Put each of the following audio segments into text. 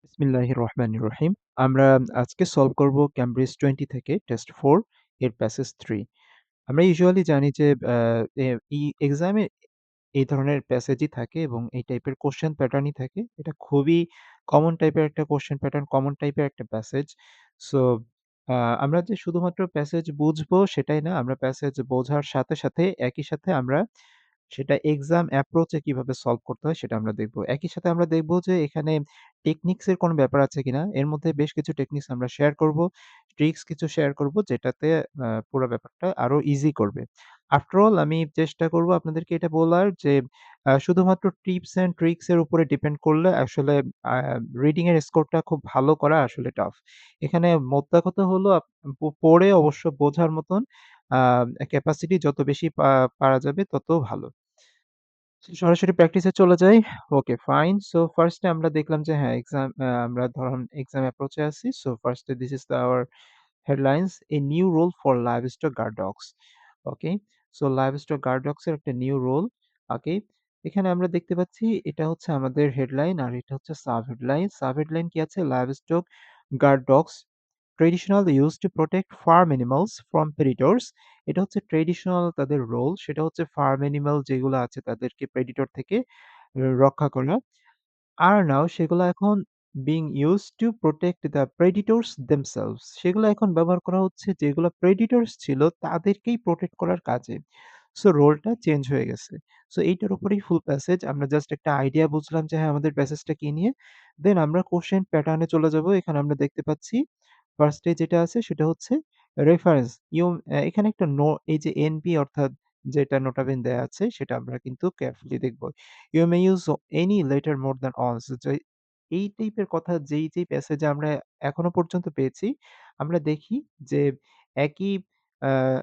বিসমিল্লাহির রহমানির রহিম। আমরা আজকে সলভ করব ক্যামব্রিজ 20 থেকে টেস্ট 4 এর প্যাসেজ 3। আমরা ইউজুয়ালি জানি যে আ এ এক্সামে এই ধরনের প্যাসেজই থাকে এবং এই টাইপের কোয়েশ্চেন প্যাটার্নই থাকে। এটা খুবই কমন টাইপের একটা কোয়েশ্চেন প্যাটার্ন, কমন টাইপের একটা প্যাসেজ। সো আ আমরা যে শুধুমাত্র প্যাসেজ বুঝবো সেটাই না, আমরা প্যাসেজ বোঝার সাথে, সাথে একই সাথে আমরা সেটা এক্সাম অ্যাপ্রোচ এ কিভাবে সলভ করতে হয় সেটা আমরা দেখব। একই সাথে আমরা দেখব যে এখানে টেকনিকস এর কোনো ব্যাপার আছে কিনা। এর মধ্যে বেশ কিছু টেকনিকস আমরা শেয়ার করব। ট্রিকস কিছু শেয়ার করব যেটাতে পুরা ব্যাপারটা আরো ইজি করবে। আফটার অল আমি চেষ্টা করব আপনাদেরকে এটা বলার যে শুধুমাত্র টিপস অ্যান্ড ট্রিকস এর উপরে ডিপেন্ড করলে আসলে আ রিডিং এর স্কোরটা খুব ভালো করা আসলে টাফ। এখানে মোদ্দা কথা হলো পড়ে অবশ্য বোঝার মতন আ ক্যাপাসিটি যত বেশি পারা যাবে তত ভালো। সরাসরি প্র্যাকটিসে চলে যাই। Okay fine. সো ফার্স্ট এ আমরা দেখলাম যে হ্যাঁ, আমরা ধরুন এক্সাম অ্যাপ্রোচ এ আছি। So first a this is our headlines a new rule for livestock guard dogs. Okay. So livestock guard dogs এর একটা নিউ রুল। ওকে। এখানে আমরা দেখতে পাচ্ছি এটা হচ্ছে আমাদের হেডলাইন আর এটা হচ্ছে সাব হেডলাইন। সাব হেডলাইন কি আছে? Livestock guard dogs traditional used to protect farm animals from predators. এটা হচ্ছে ট্রেডিশনাল তাদের রোল। সেটা হচ্ছে ফার্ম অ্যানিমাল যেগুলো আছে তাদেরকে প্রেডিটর থেকে রক্ষা করা। আর নাও সেগুলো এখন being used to protect the predators themselves সেগুলো এখন ব্যবহার করা হচ্ছে যেগুলো predators ছিল তাদেরকেই প্রোটেক্ট করার কাজে। সো রোলটা চেঞ্জ হয়ে গেছে। সো এইটার উপরেই ফুল প্যাসেজ। আমরা জাস্ট একটা আইডিয়া বুঝলাম যে হ্যাঁ, আমাদের প্যাসেজটা কি নিয়ে। দেন আমরা কোশ্চেন প্যাটার্নে চলে যাব। এখানে আমরা দেখতে পাচ্ছি ফার্স্ট এ যেটা আছে সেটা হচ্ছে রেফারেন্স। এখানে একটা এই যে এনপি অর্থাৎ যেটা নোটাবেন দেয়া আছে সেটা আমরা কিন্তু কেয়ারফুলি দেখব। You may use any letter more than once যে এই টাইপের কথা যেই প্যাসেজে আমরা এখনো পর্যন্ত পেয়েছি, আমরা দেখি যে একই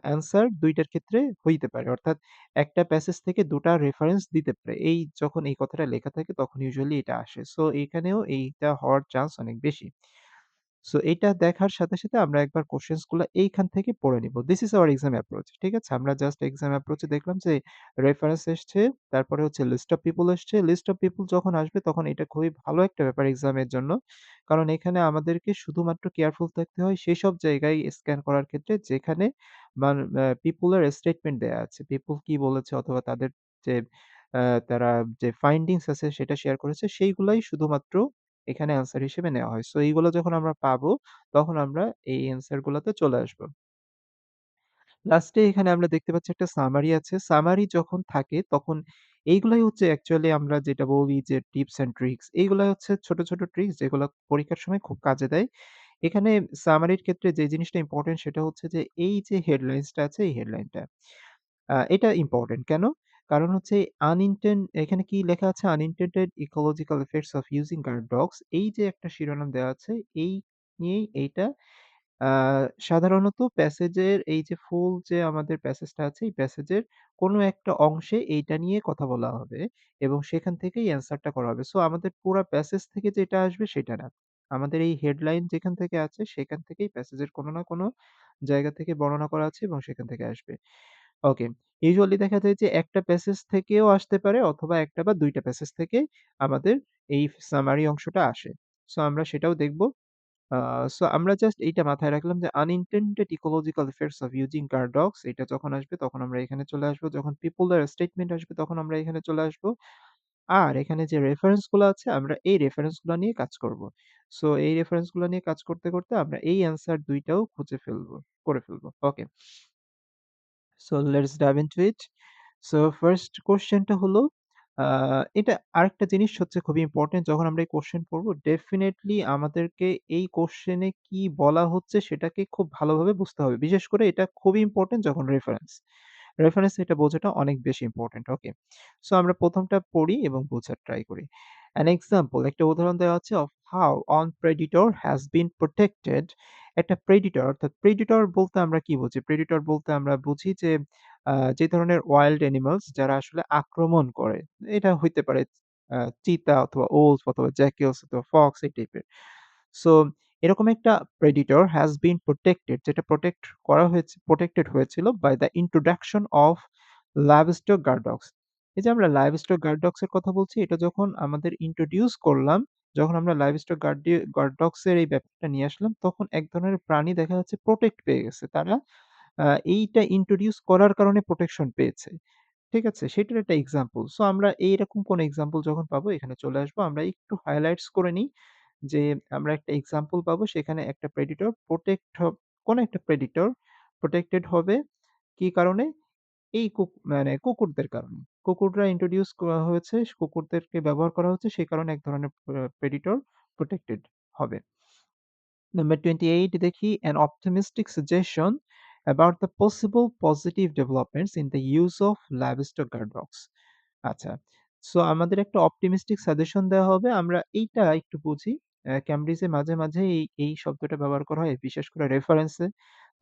অ্যান্সার ২ টার ক্ষেত্রে হইতে পারে। অর্থাৎ একটা প্যাসেজ থেকে ২ টা রেফারেন্স দিতে পারে। যখন এই কথাটা লেখা থাকে তখন ইউজুয়ালি এটা আসে। সো এখানেও এইটা হওয়ার চান্স অনেক বেশি। সো এইটা দেখার সাথে, সাথে আমরা একবার কোয়েশ্চেনস গুলা এইখান থেকে পড়ে নিব। This is hour exam approach. ঠিক আছে? আমরা জাস্ট এক্সাম অ্যাপ্রোচ এ দেখলাম যে রেফারেন্স এসছে, তারপরে হচ্ছে লিস্ট অফ পিপল এসছে। লিস্ট অফ পিপল যখন আসবে তখন এটা খুবই ভালো একটা ব্যাপার এক্সামের জন্য। কারণ এখানে আমাদেরকে শুধুমাত্র কেয়ারফুল থাকতে হয় সেসব জায়গায় স্ক্যান করার ক্ষেত্রে যেখানে পিপল এর স্টেটমেন্ট দেয়া আছে। পিপল কি বলেছে অথবা তাদের যে আ তারা যে ফাইন্ডিংস আছে সেটা শেয়ার করেছে সেইগুলাই শুধুমাত্র এখানে অ্যান্সার হিসেবে নেওয়া হয়। সো এইগুলো যখন আমরা পাবো, তখন আমরা এই অ্যান্সার গুলাতে চলে আসবো। লাস্টে এখানে আমরা দেখতে পাচ্ছি একটা সামারি আছে। সামারি যখন থাকে তখন এইগুলাই হচ্ছে অ্যাকচুয়ালি আমরা যেটা বলি যে টিপস অ্যান্ড ট্রিকস। এইগুলাই হচ্ছে ছোট, ছোট ট্রিকস যেগুলো পরীক্ষার সময় খুব কাজে দেয়। এখানে সামারির ক্ষেত্রে যে জিনিসটা ইম্পোর্টেন্ট সেটা হচ্ছে যে এই যে হেডলাইনসটা আছে এই হেডলাইনটা। এটা ইম্পোর্টেন্ট কেন? কারণ হচ্ছে এখানে কি লেখা আছে? Unintended ecological effects of using guard dogs এই যে একটা শিরোনাম দেওয়া আছে, এই নিয়েই এইটা আ সাধারণত প্যাসেজের এই যে ফুল যে আমাদের প্যাসেজটা আছে, এই প্যাসেজের কোনো একটা অংশে এইটা নিয়ে কথা বলা হবে এবং সেখান থেকেই অ্যান্সারটা করা হবে। সো আমাদের পুরা প্যাসেজ থেকে যেটা আসবে সেটা না। আমাদের এই হেডলাইন যেখান থেকে আছে সেখান থেকেই প্যাসেজের কোনো না কোনো জায়গা থেকে বর্ণনা করা আছে এবং সেখান থেকে আসবে। ওকে। ইউজুয়ালি দেখা যায় যে একটা প্যাসেজ থেকেও আসতে পারে অথবা ১ টা বা ২ টা প্যাসেজ থেকে আমাদের এই সামারি অংশটা আসে। সো আমরা সেটাও দেখব। আ সো আমরা জাস্ট এইটা মাথায় রাখলাম যে unintended ecological effects of using guard dogs এটা যখন আসবে তখন আমরা এখানে চলে আসবো। যখন পিপল এর স্টেটমেন্ট আসবে তখন আমরা এখানে চলে আসবো। আর এখানে যে রেফারেন্স গুলো আছে আমরা এই রেফারেন্স গুলা নিয়ে কাজ করব। সো এই রেফারেন্স গুলা নিয়ে কাজ করতে, করতে আমরা এই অ্যান্সার ২ টাও খুঁজে করে ফেলবো। Okay. So let's dive into it. So first কোয়েশ্চেনটা হলো এটা আরেকটা জিনিস হচ্ছে খুবই ইম্পোর্টেন্ট যখন আমরা এই কোয়েশ্চেন পড়ব ডেফিনিটলি আমাদেরকে এই কোয়েশ্চেনে কি বলা হচ্ছে সেটাকে খুব ভালোভাবে বুঝতে হবে। বিশেষ করে এটা খুবই ইম্পোর্টেন্ট যখন রেফারেন্স। রেফারেন্স এটা বোঝাটা অনেক বেশি ইম্পোর্টেন্ট। ওকে। সো আমরা ১ম টা পড়ি এবং বোঝার ট্রাই করি। অ্যান এক্সাম্পল একটা উদাহরণ দেওয়া আছে of how on Predator has been protected একটা প্রেডিটর অর্থাৎ প্রেডিটর বলতে আমরা কি বুঝি? প্রেডিটর বলতে আমরা বুঝি যে যে ধরনের ওয়াইল্ড অ্যানিমালস যারা আসলে আক্রমণ করে। এটা হইতে পারে চিতা অথবা ওলস অথবা জ্যাকেলস অথবা ফক্স এই টাইপের। সো এরকম একটা প্রেডিটর হ্যাজ বিন প্রটেক্টেড যেটা প্রটেক্টেড হয়েছিল by the introduction of livestock guard dogs. এই যে আমরা লাইভস্টক গার্ড ডগস এর কথা বলছি এটা যখন আমাদের ইন্ট্রোডিউস করলাম যখন আমরা লাইভস্টক গার্ড ডগস এর এই ব্যাপারটা নিয়ে আসলাম, তখন এক ধরনের প্রাণী দেখা যাচ্ছে প্রোটেক্ট পেয়ে গেছে। তারা এইটা ইন্ট্রোডিউস করার কারণে প্রোটেকশন পেয়েছে। ঠিক আছে? সেটার একটা এক্সাম্পল। সো আমরা এইরকম কোন এক্সাম্পল যখন পাবো এখানে চলে আসবো। আমরা একটু হাইলাইটস করে নিই যে আমরা একটা এক্সাম্পল পাবো সেখানে একটা প্রেডিটর কোন একটা প্রেডিটর প্রটেক্টেড হবে কি কারণে? এই মানে কুকুরদের কারণে। কুকুররা ইন্ট্রোডিউস করা হয়েছে, কুকুরদেরকে ব্যবহার করা হচ্ছে সেই কারণে এক ধরনের প্রেডিটর প্রটেক্টেড হবে। Number 28 দেখি an optimistic suggestion about the possible positive developments in the use of livestock guard dogs. আচ্ছা। সো আমাদের একটা অপটিমিস্টিক সাজেশন দেওয়া হবে। আমরা এইটা একটু বুঝি। ক্যামব্রিজে মাঝে, মাঝে এই শব্দটা ব্যবহার করা হয় বিশেষ করে রেফারেন্সে।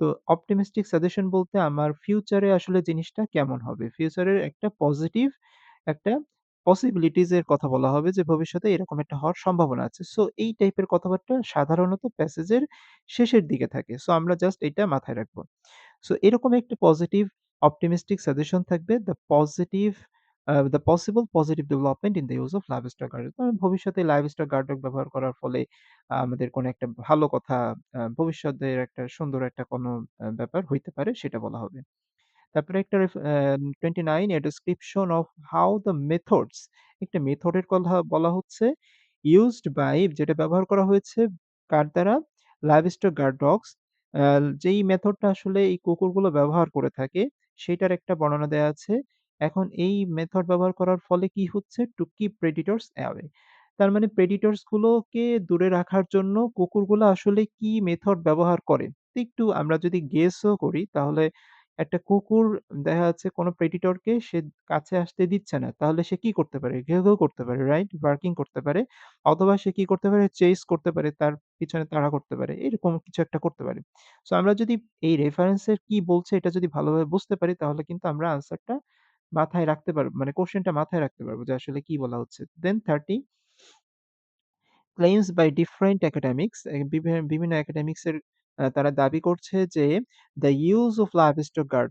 তো অপটিমিস্টিক সাজেশন বলতে আমার ফিউচারে আসলে জিনিসটা কেমন হবে? ফিউচারের একটা পজিটিভ একটা পসিবিলিটিজ এর কথা বলা হবে যে ভবিষ্যতে এরকম একটা হওয়ার সম্ভাবনা আছে। সো এই টাইপের কথাবার্তা সাধারণত প্যাসেজের শেষের দিকে থাকে। সো আমরা জাস্ট এইটা মাথায় রাখবো। সো এরকম একটা পজিটিভ অপটিমিস্টিক সাজেশন থাকবে the possible positive development in the use of livestock guard. ভবিষ্যতে লাইভস্টক গার্ড ডগ ব্যবহার করার ফলে আমাদের কোনো একটা ভালো কথা ভবিষ্যতের একটা সুন্দর একটা কোনো ব্যাপার হইতে পারে সেটা বলা হবে। তারপরে একটা 29 a description of how the methods একটা মেথডের কথা বলা হচ্ছে used by যেটা ব্যবহার করা হয়েছে কার দ্বারা? livestock guard dogs যেই মেথডটা আসলে এই কুকুরগুলো ব্যবহার করে থাকে সেটার একটা বর্ণনা দেয়া আছে। এখন এই মেথড ব্যবহার করার ফলে কি হচ্ছে? To keep predators away তার মানে predators গুলোকে দূরে রাখার জন্য কুকুরগুলো আসলে কি মেথড ব্যবহার করে? তো একটু আমরা যদি গেসও করি তাহলে একটা কুকুর দেখা যাচ্ছে কোনো predator কে সে কাছে আসতে দিচ্ছে না। তাহলে সে কি করতে পারে? ঘেউ, ঘেউ করতে পারে, রাইট? বার্কিং করতে পারে। অথবা সে কি করতে পারে? চেস করতে পারে, তার পিছনে তাড়া করতে পারে। এরকম কিছু একটা করতে পারে। সো আমরা যদি এই রেফারেন্স এর কি বলছে এটা যদি ভালোভাবে বুঝতে পারি তাহলে কিন্তু আমরা আনসারটা মাথায় রাখতে পারব। মানে কোয়েশ্চেনটা মাথায় রাখতে পারব যে আসলে কি বলা হচ্ছে। দেন 30 claims by different academics বিভিন্ন একাডেমিক্স এর তারা দাবি করছে যে the use of livestock guard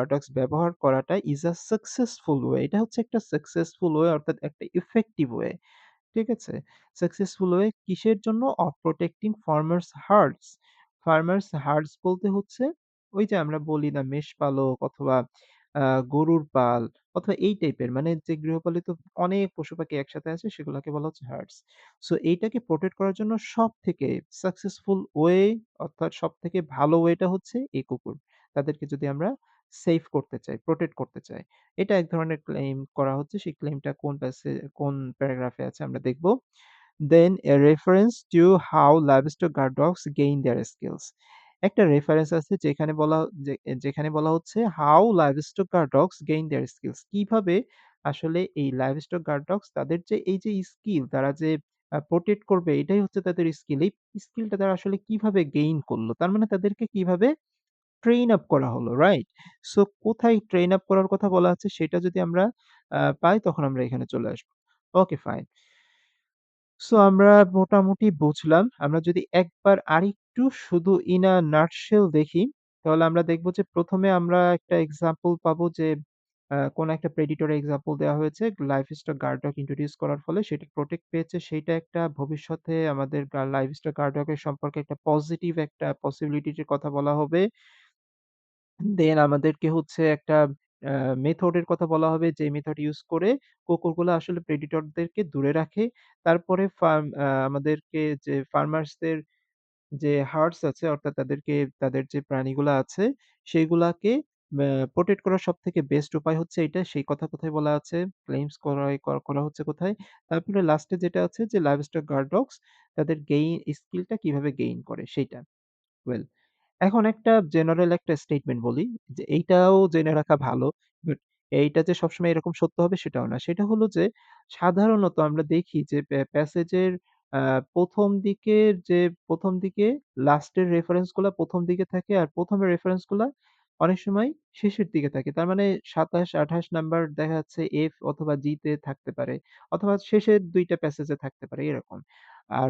dogs ব্যবহার করাটা is a successful way এটা হচ্ছে একটা সাকসেসফুল ওয়ে অর্থাৎ একটা ইফেক্টিভ ওয়ে ঠিক আছে? সাকসেসফুল ওয়ে কিসের জন্য? অফ প্রটেক্টিং ফার্মার্স হার্ডস বলতে হচ্ছে ওই যে আমরা বলি না মেষপালক অথবা আ গরুর পাল অথবা এই টাইপের মানে যে গৃহপালিত অনেক পশু-পাখি একসাথে আছে সেগুলাকে বলা হচ্ছে হার্ডস। সো এইটাকে প্রটেক্ট করার জন্য সবথেকে সাকসেসফুল ওয়ে অর্থাৎ সবথেকে ভালো ওয়েটা হচ্ছে এই কুকুর। তাদেরকে যদি আমরা সেফ করতে চাই, প্রটেক্ট করতে চাই। এটা এক ধরনের ক্লেইম করা হচ্ছে। সেই ক্লেইমটা কোন প্যারাগ্রাফে আছে আমরা দেখব। Then a reference to how livestock guard dogs gain their skills একটা রেফারেন্স আছে যেখানে বলা হচ্ছে how livestock guard dogs gain their skills কিভাবে আসলে এই livestock guard dogs তাদের যে এই যে স্কিল তারা যে প্রটেক্ট করবে এটাই হচ্ছে তাদের স্কিল। এই স্কিলটা তারা আসলে কিভাবে গেইন করলো? তার মানে তাদেরকে কিভাবে ট্রেইন আপ করা হলো, রাইট? সো কোথায় ট্রেইন আপ করার কথা বলা আছে সেটা যদি আমরা পাই তখন আমরা এখানে চলে আসব। Okay fine. সো আমরা মোটামুটি বুঝলাম। আমরা যদি একবার আরেকটু শুধু in a nutshell দেখি, তাহলে আমরা দেখব যে ১ম এ আমরা একটা এক্সাম্পল পাবো যে কোন একটা প্রেডিটর এর এক্সাম্পল দেওয়া হয়েছে। লাইভস্টক গার্ড ডগ ইন্ট্রোডিউস করার ফলে সেটা প্রটেক্ট পেয়েছে। সেইটা একটা ভবিষ্যতে আমাদের লাইভস্টক গার্ড ডগ এর সম্পর্কে একটা পজিটিভ একটা পসিবিলিটির কথা বলা হবে। দেন আমাদেরকে হচ্ছে একটা আ মেথড এর কথা বলা হবে যে মেথড ইউস করে কুকুরগুলা আসলে প্রেডিটর দেরকে দূরে রাখে। তারপরে আমাদেরকে যে ফার্মার্স দের যে হার্টস আছে অর্থাৎ তাদের যে প্রাণীগুলা আছে সেইগুলাকে প্রটেক্ট করার সবথেকে বেস্ট উপায় হচ্ছে এইটা। সেই কথা কোথায় বলা আছে? ক্লেইমস করা হচ্ছে কোথায়? তারপরে লাস্টে যেটা আছে যে লাইভস্টক গার্ড ডগস তাদের স্কিলটা কিভাবে গেইন করে সেইটা। ওয়েল এখন একটা জেনারেল একটা স্টেটমেন্ট বলি যে এইটাও জেনে রাখা ভালো। বাট এইটা যে সবসময় এরকম সত্য হবে সেটাও না। সেটা হলো যে সাধারণত আমরা দেখি যে প্যাসেজের আ ১ম দিকের যে ১ম দিকে লাস্টের রেফারেন্স গুলা ১ম দিকে থাকে আর ১ম এর রেফারেন্স গুলা অনেক সময় শেষের দিকে থাকে। তার মানে ২৭, ২৮ নাম্বার দেখা যাচ্ছে F অথবা G তে থাকতে পারে। অথবা শেষের ২ টা প্যাসেজে থাকতে পারে এরকম। আর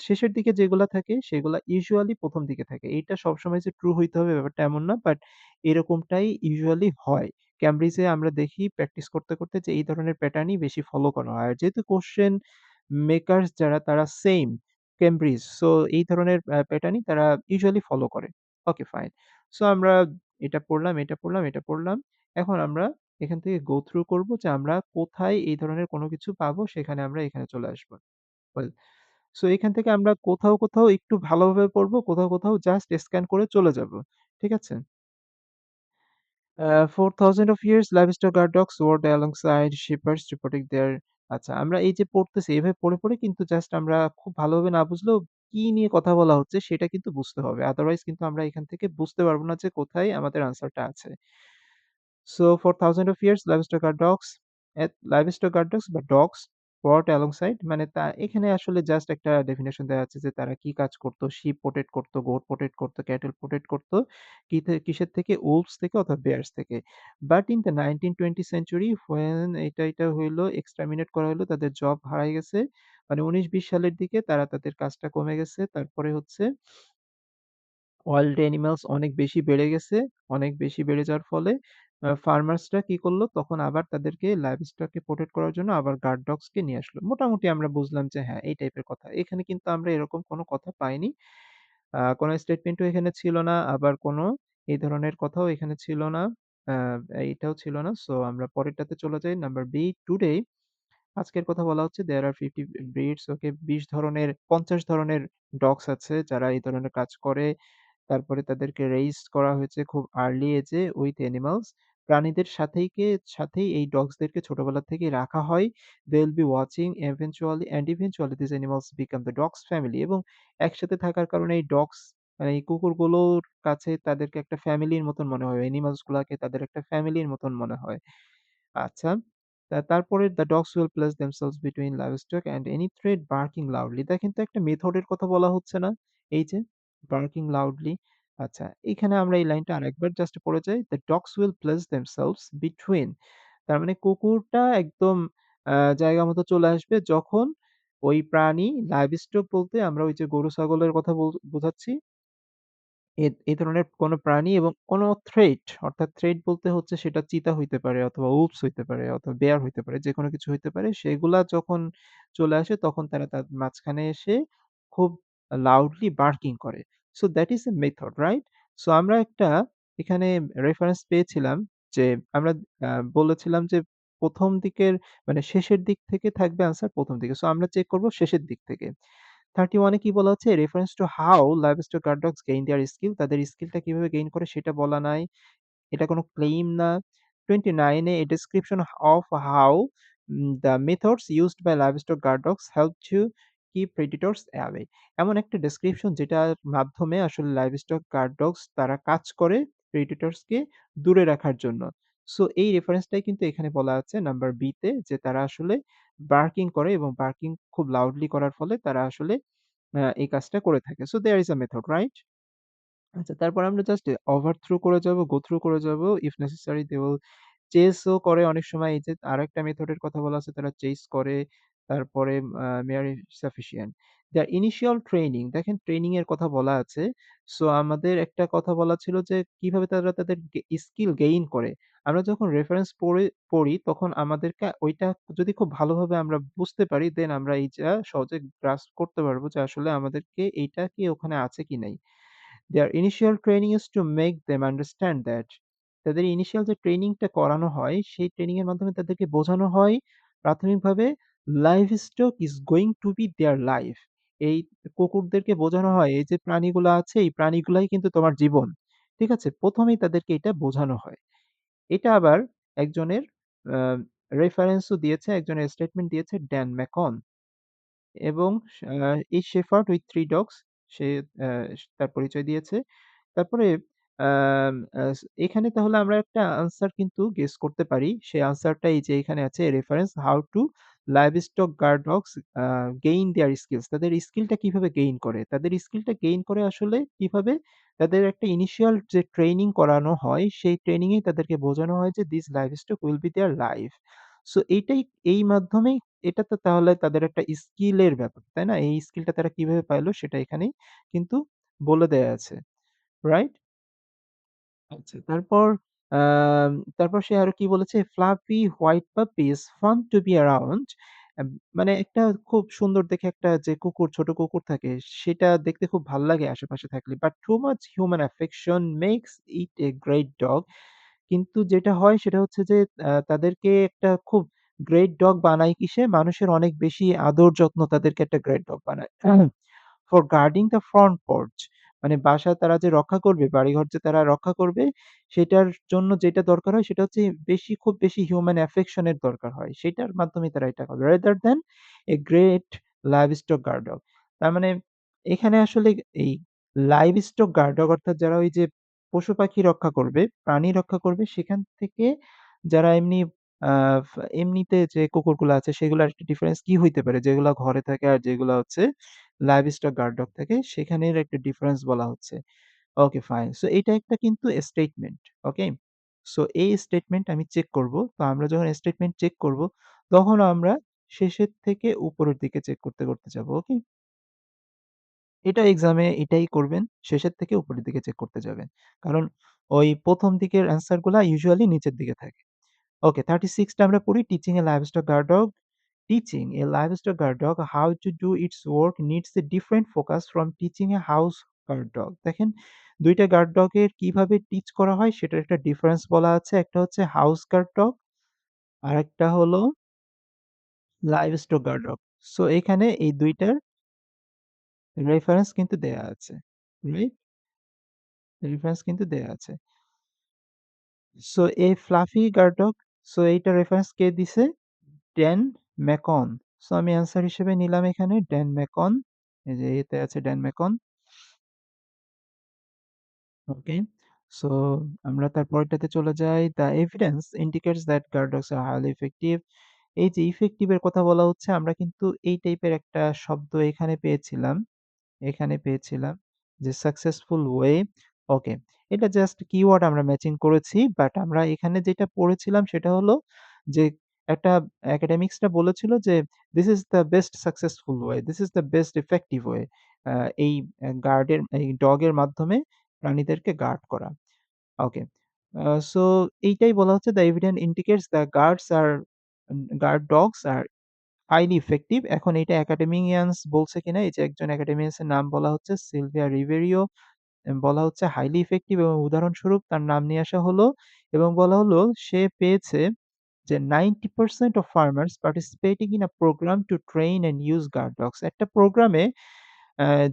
শেষের দিকে যেগুলা থাকে সেগুলা ইউজুয়ালি ১ম দিকে থাকে। এইটা সবসময় যে ট্রু হইতে হবে ব্যাপারটা এমন না। বাট এরকমটাই ইউজুয়ালি হয়। ক্যামব্রিজে আমরা দেখি প্র্যাকটিস করতে, করতে যে এই ধরনের প্যাটার্নই বেশি ফলো করা হয়। আর যেহেতু কোয়েশ্চেন মেকার্স যারা তারা সেইম কেমব্রিজ। সো এই ধরনের প্যাটার্নই তারা ইউজুয়ালি ফলো করে। Okay fine. সো আমরা এটা পড়লাম, এটা পড়লাম, এটা পড়লাম। এখন আমরা এখান থেকে গো থ্রু করব যে আমরা কোথায় এই ধরনের কোনো কিছু পাবো সেখানে আমরা এখানে চলে আসবো। ওয়েল সো এখান থেকে আমরা কোথাও, কোথাও একটু ভালোভাবে পড়বো, কোথাও, কোথাও জাস্ট স্ক্যান করে চলে যাবো। ঠিক আছে? 4,000 of years livestock guard dogs worked alongside shepherds to protect their আচ্ছা আমরা এই যে পড়তেছি এভাবে পড়ে, পড়ে কিন্তু জাস্ট আমরা খুব ভালোভাবে না বুঝলেও কি নিয়ে কথা বলা হচ্ছে সেটা কিন্তু বুঝতে হবে। আদারওয়াইজ কিন্তু আমরা এখান থেকে বুঝতে পারব না যে কোথায় আমাদের আনসারটা আছে। So for thousands of years, livestock guard dogs বা dogs fought alongside মানে এখানে আসলে জাস্ট একটা ডেফিনিশন দেয়া আছে যে তারা কি কাজ করত। শিপ প্রোটেক্ট করত, গোট প্রোটেক্ট করত, ক্যাটেল প্রোটেক্ট করত। কিসের থেকে? wolves থেকে অথবা bears থেকে। But in the 1920 century when এটা হইলো এক্সটারমিনেট করা হইলো, তাদের জব হারায় গেছে। মানে 19-20 সালের দিকে তাদের কাজটা কমে গেছে। তারপরে হচ্ছে ওয়াইল্ড অ্যানিমালস অনেক বেশি বেড়ে গেছে। অনেক বেশি বেড়ে যাওয়ার ফলে ফার্মার্সরা কি করলো? তখন আবার তাদেরকে লাইভস্টক কে প্রোটেক্ট করার জন্য আবার গার্ড ডগস কে নিয়ে আসলো। মোটামুটি আমরা বুঝলাম যে হ্যাঁ, এই টাইপের কথা। এখানে কিন্তু আমরা এরকম কোনো কথা পাইনি। কোনো স্টেটমেন্টও এখানে ছিল না। আবার কোনো এই ধরনের কথাও এখানে ছিল না। আ এইটাও ছিল না। সো আমরা পরেরটাতে চলে যাই। নাম্বার বি, টুডে আজকের কথা বলা হচ্ছে there are 50 breeds ওকে 20 ধরনের 50 ধরনের ডগস আছে যারা এই ধরনের কাজ করে। তারপরে তাদেরকে রেইজড করা হয়েছে খুব আর্লি এজে উইথ অ্যানিমালস। প্রাণীদের সাথেই এই ডগসদেরকে ছোটবেলা থেকেই রাখা হয়। They will be watching eventually these animals become the dogs family এবং একসাথে থাকার কারণে এই ডগস মানে এই কুকুরগুলোর কাছে তাদেরকে একটা ফ্যামিলির মতন মনে হয়। অ্যানিমালস গুলাকে তাদের একটা ফ্যামিলির মতন মনে হয়। আচ্ছা। তারপরে the dogs will place themselves between livestock and any threat barking loudly। দেখেন তো একটা মেথডের কথা বলা হচ্ছে না? এই যে barking loudly। আচ্ছা, এখানে আমরা এই লাইনটা আরেকবার জাস্ট পড়ে যাই। The dogs will place themselves between তার মানে কুকুরটা একদম জায়গা মতো চলে আসবে যখন ওই প্রাণী livestock বলতে আমরা ওই যে গরু ছাগলের কথা বোঝাচ্ছি। এই ধরনের কোনো প্রাণী এবং কোনো থ্রেট অর্থাৎ থ্রেট বলতে হচ্ছে সেটা চিতা হইতে পারে অথবা উপস হইতে পারে অথবা বেয়ার হইতে পারে। যেকোনো কিছু হইতে পারে। সেগুলা যখন চলে আসে তখন তারা তার মাঝখানে এসে খুব লাউডলি বার্কিং করে। So that is a method, right? So আমরা একটা এখানে রেফারেন্স পেয়েছিলাম যে আমরা আ বলেছিলাম যে ১ম দিকের মানে শেষের দিক থেকে থাকবে আনসার ১ম দিকে। সো আমরা চেক করব শেষের দিক থেকে। 31 এ কি বলা হচ্ছে? Reference to how livestock guard dogs gain their skill তাদের স্কিলটা কিভাবে গেইন করে সেটা বলা নাই। এটা কোনো ক্লেইম না। 29 এ a description of how the methods used by livestock guard dogs help to keep predators away এমন একটা ডেসক্রিপশন যেটার মাধ্যমে আসলে লাইভস্টক গার্ড ডগস তারা কাজ করে প্রেডিটরস কে দূরে রাখার জন্য। সো এই রেফারেন্সটাই কিন্তু এখানে বলা আছে নাম্বার বি তে যে তারা আসলে বার্কিং করে এবং বার্কিং খুব লাউডলি করার ফলে তারা আসলে এই কাজটা করে থাকে। So there is a method, right? আচ্ছা তারপর আমরা জাস্ট ওভারথ্রো করে যাবো, গো থ্রু করে যাবো। If necessary they will chase ও করে অনেক সময় এই যে আরেকটা মেথডের কথা বলা আছে তারা চেজ করে। তারপরে মেয়ার সাফিসিয়েন্ট। দেয়ার ইনিশিয়াল ট্রেনিং দেখেন ট্রেনিং এর কথা বলা আছে। সো আমাদের একটা কথা বলা ছিল যে কিভাবে তারা তাদের স্কিল গেইন করে। আমরা যখন রেফারেন্স পড়ি তখন আমাদেরকে ওইটা যদি খুব ভালোভাবে আমরা বুঝতে পারি দেন আমরা এইটা সহজে গ্রাস্প করতে পারবো যে আসলে আমাদেরকে এইটা কি ওখানে আছে কি নাই। Their initial training is to make them understand that তাদের ইনিশিয়াল যে ট্রেনিংটা করানো হয়, সেই ট্রেনিং এর মাধ্যমে তাদেরকে বোঝানো হয় প্রাথমিকভাবে livestock is going to be their life এই কুকুরদেরকে বোঝানো হয় এই যে প্রাণীগুলা আছে এই প্রাণীগুলাই কিন্তু তোমার জীবন। ঠিক আছে? ১ম এই তাদেরকে এটা বোঝানো হয়। এটা আবার একজনের আ রেফারেন্সও দিয়েছে, একজনের স্টেটমেন্ট দিয়েছে ড্যান ম্যাকন। এবং এই শেফার্ড উইথ 3 ডগস সে আ তার পরিচয় দিয়েছে। তারপরে আম আস এখানে তাহলে আমরা একটা আনসার কিন্তু গেস করতে পারি। সেই আনসারটা এই যে এখানে আছে reference how to livestock guard dogs gain their skills তাদের স্কিলটা কিভাবে গেইন করে? তাদের স্কিলটা গেইন করে আসলে কিভাবে? তাদের একটা ইনিশিয়াল যে ট্রেনিং করানো হয়, সেই ট্রেনিং এই তাদেরকে বোঝানো হয় যে this livestock will be their life. So এইটাই এই মাধ্যমেই এটা তো তাহলে তাদের একটা স্কিলের ব্যাপার, তাই না? এই স্কিলটা তারা কিভাবে পাইলো সেটা এখানেই কিন্তু বলে দেয়া আছে। রাইট? আচ্ছা। আম তারপর সে আরো কি বলেছে? "Fluffy white puppies fun to be around আম মানে একটা খুব সুন্দর দেখে একটা যে কুকুর, ছোট কুকুর থাকে সেটা দেখতে খুব ভাল লাগে আশেপাশে থাকলে। But too much human affection makes it a great dog. কিন্তু যেটা হয় সেটা হচ্ছে যে তাদেরকে একটা খুব গ্রেট ডগ বানায় কিসে? মানুষের অনেক বেশি আদর যত্ন তাদেরকে একটা গ্রেট ডগ বানায়। For guarding the front porch মানে বাসা তারা যে রক্ষা করবে, বাড়িঘর যে তারা রক্ষা করবে, সেটার জন্য যেটা দরকার হয় সেটা হচ্ছে খুব বেশি হিউম্যান অ্যাফেকশন এর দরকার হয়। সেটার মাধ্যমে তারা এটা করে। Rather than a great livestock guard dog. তার মানে এখানে আসলে এই লাইভস্টক গার্ড ডগ অর্থাৎ যারা ওই যে পশু-পাখি রক্ষা করবে, প্রাণী রক্ষা করবে সেখান থেকে যারা এমনি আ এমনিতে যে কুকুরগুলা আছে সেগুলার একটা ডিফারেন্স কি হইতে পারে? যেগুলা ঘরে থাকে আর যেগুলা হচ্ছে লাইভস্টক গার্ড ডগ থাকে সেখানের একটা ডিফারেন্স বলা হচ্ছে। Okay fine. সো এটা একটা কিন্তু স্টেটমেন্ট। ওকে? সো এই স্টেটমেন্ট আমি চেক করব। তো আমরা যখন স্টেটমেন্ট চেক করব তখন আমরা শেষের থেকে উপরের দিকে চেক করতে যাব। ওকে? এটা এক্সামে এটাই করবেন। শেষের থেকে উপরের দিকে চেক করতে যাবেন। কারণ ওই ১ম দিকের অ্যান্সার গুলা ইউজুয়ালি নিচের দিকে থাকে। ওকে 36 টা আমরা পড়ি teaching a livestock guard dog Teaching a livestock guard dog how to do its work needs a different focus from teaching a house guard dog. দেখেন ২ টা গার্ড ডগের কিভাবে টিচ করা হয় সেটার একটা ডিফারেন্স বলা আছে। একটা হচ্ছে হাউস গার্ড ডগ, আরেকটা হলো লাইভস্টক গার্ড ডগ। সো এখানে এই ২ টার রেফারেন্স কিন্তু দেয়া আছে। রাইট? রেফারেন্স কিন্তু দেয়া আছে। সো এই ফ্লাফি গার্ড ডগ এইটার রেফারেন্স কে দিছে? Dan Macon. সো আমি অ্যান্সার হিসেবে নিলাম এখানে ড্যান ম্যাকন। এই যে এতে আছে ড্যান ম্যাকন। ওকে। সো আমরা তারপরেরটাতে চলে যাই। "The evidence indicates that guard dogs are highly effective." এই যে ইফেক্টিভ এর কথা বলা হচ্ছে আমরা কিন্তু এই টাইপের একটা শব্দ এখানে পেয়েছিলাম যে সাকসেসফুল ওয়ে। ওকে। এটা জাস্ট কিওয়ার্ড আমরা ম্যাচিং করেছি। বাট আমরা এখানে যেটা পড়েছিলাম সেটা হলো যে একটা একাডেমিক্সটা বলেছিল যে, "this is the best successful way, this is the best effective way." আ এই এই ডগের মাধ্যমে প্রাণীদেরকে গার্ড করা। ওকে। সো এইটাই বলা হচ্ছে, "the evidence indicates the guard dogs are highly effective." এখন এটা একাডেমিয়ানস বলছে কিনা এই যে একজন একাডেমিয়ানস এর নাম বলা হচ্ছে সিলভিয়া রিভেরিও। বলা হচ্ছে হাইলি ইফেক্টিভ এবং উদাহরণস্বরূপ তার নাম নিয়ে আসা হলো এবং বলা হলো সে পেয়েছে যে 90% of farmers participating in a program to train and use guard dogs একটা প্রোগ্রামে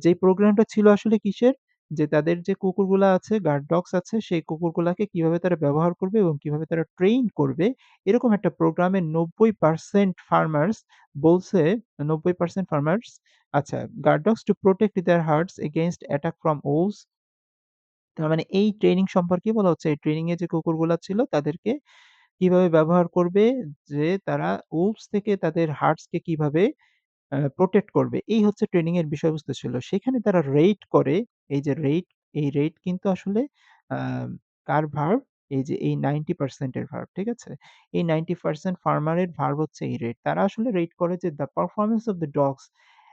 যেই প্রোগ্রামটা ছিল আসলে কিসের? যে তাদের যে কুকুরগুলা আছে, গার্ড ডগস আছে, সেই কুকুরগুলাকে কিভাবে তারা ব্যবহার করবে এবং কিভাবে তারা ট্রেইন করবে, এরকম একটা প্রোগ্রামে 90% ফার্মার্স বলছে 90% ফার্মার্স আচ্ছা, guard dogs to protect their herds against attack from wolves তার মানে এই ট্রেনিং সম্পর্কে বলা হচ্ছে। এই ট্রেনিং এ যে কুকুরগুলা ছিল তাদেরকে কিভাবে ব্যবহার করবে যে তারা wolves থেকে তাদের হার্ডস কে কিভাবে প্রোটেক্ট করবে। এই হচ্ছে ট্রেনিং এর বিষয়বস্তু ছিল। সেখানে তারা রেট করে, এই যে রেট, এই রেট কিন্তু আসলে আ কার ভার্ব? এই যে এই 90% এর ভার্ব, ঠিক আছে? এই 90% ফার্মার এর ভার্ব হচ্ছে এই রেট। তারা আসলে রেট করে যে the performance of the dogs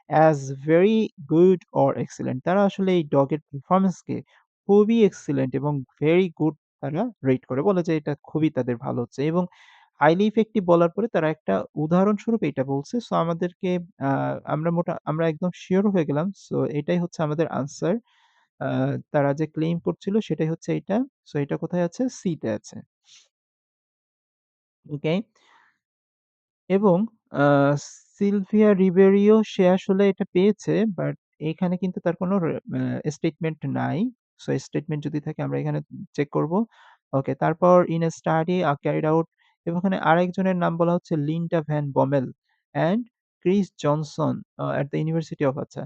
as very good or excellent তারা আসলে এই ডগের পারফরম্যান্স কে খুবই এক্সিলেন্ট এবং ভেরি গুড তারা রেট করে। বলে যে এটা খুবই তাদের ভালো হচ্ছে এবং হাইলি ইফেক্টিভ বলার পরে তারা একটা উদাহরণস্বরূপ এটা বলছে। সো আমাদেরকে আ আমরা একদম সিউর হয়ে গেলাম। সো এটাই হচ্ছে আমাদের আনসার। আ তারা যে ক্লেইম করছিল সেটাই হচ্ছে এইটা। সো এটা কোথায় আছে? সি তে আছে। ওকে? এবং আ সিলভিয়া রিবেরিও সে আসলে এটা পেয়েছে। বাট এখানে কিন্তু তার কোনো স্টেটমেন্ট নাই। সো স্টেটমেন্ট যদি থাকে আমরা এখানে চেক করব। ওকে, তারপর in a study carried out এবং এখানে আরেকজনের নাম বলা হচ্ছে Linda van Bommel and Chris Johnson at the university of আচ্ছা।